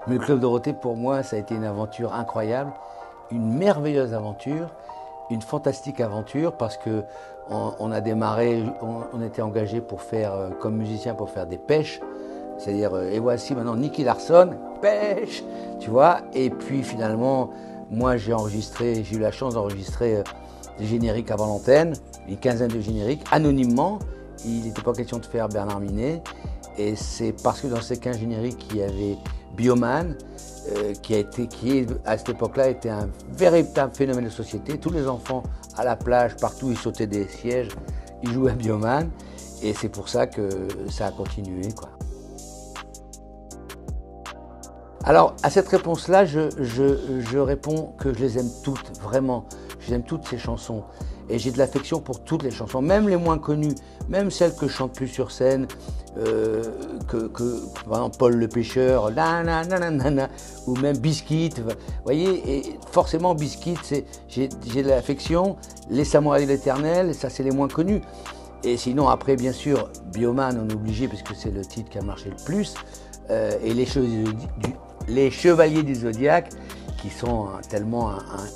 Mais le Club Dorothée, pour moi, ça a été une aventure incroyable, une merveilleuse aventure, une fantastique aventure parce que on a démarré, on était engagé pour faire, comme musicien, pour faire des pêches. C'est-à-dire, et voici maintenant Nicky Larson, pêche, tu vois. Et puis finalement, moi j'ai eu la chance d'enregistrer des génériques avant l'antenne, une quinzaine de génériques, anonymement. Il n'était pas question de faire Bernard Minet. Et c'est parce que dans ces 15 génériques, il y avait Bioman, qui à cette époque-là était un véritable phénomène de société. Tous les enfants à la plage, partout, ils sautaient des sièges, ils jouaient à Bioman. Et c'est pour ça que ça a continué, quoi. Alors, à cette réponse-là, je réponds que je les aime toutes, vraiment. J'aime toutes ces chansons. Et j'ai de l'affection pour toutes les chansons, même les moins connues, même celles que je chante plus sur scène, par exemple Paul le Pêcheur, ou même Biscuit. Vous voyez, et forcément Biscuit, j'ai de l'affection. Les Samouraïs de l'Éternel, ça c'est les moins connus. Et sinon, après, bien sûr, Bioman, on est obligé, parce que c'est le titre qui a marché le plus. Et les Chevaliers du Zodiaque, qui sont tellement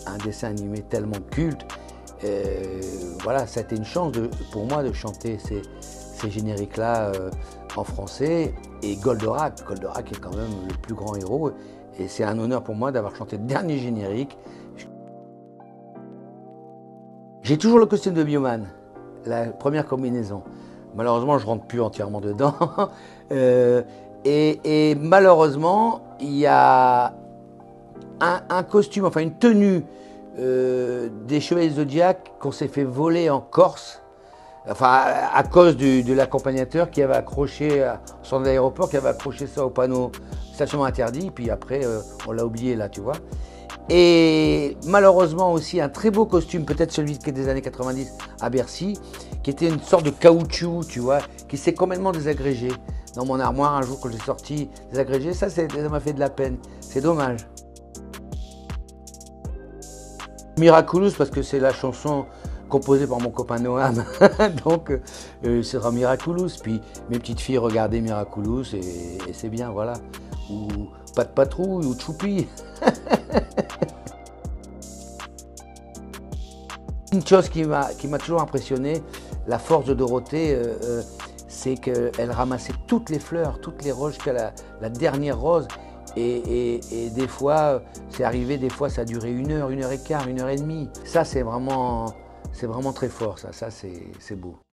un dessin animé tellement culte. Voilà, ça a été une chance pour moi de chanter ces génériques-là en français. Et Goldorak est quand même le plus grand héros. Et c'est un honneur pour moi d'avoir chanté le dernier générique. J'ai toujours le costume de Bioman, la première combinaison. Malheureusement, je ne rentre plus entièrement dedans. Et malheureusement, il y a un costume, enfin une tenue des Chevaliers du Zodiaque qu'on s'est fait voler en Corse, enfin à cause de l'accompagnateur qui avait accroché, sur l'aéroport, qui avait accroché ça au panneau stationnement interdit, puis après on l'a oublié là, tu vois. Et malheureusement aussi un très beau costume, peut-être celui qui est des années 90 à Bercy, qui était une sorte de caoutchouc, tu vois, qui s'est complètement désagrégé. Dans mon armoire, un jour quand j'ai sorti désagrégé, ça m'a fait de la peine, c'est dommage. Miraculous parce que c'est la chanson composée par mon copain Noam, donc ce sera Miraculous. Puis mes petites filles regardaient Miraculous et c'est bien, voilà. Ou Pas de patrouille ou Choupi. Une chose qui m'a toujours impressionné, la force de Dorothée, c'est qu'elle ramassait toutes les fleurs, toutes les roses jusqu'à la dernière rose. Et des fois, c'est arrivé, des fois ça a duré 1 heure, 1 heure et quart, 1 heure et demie. Ça, c'est vraiment très fort, ça c'est beau.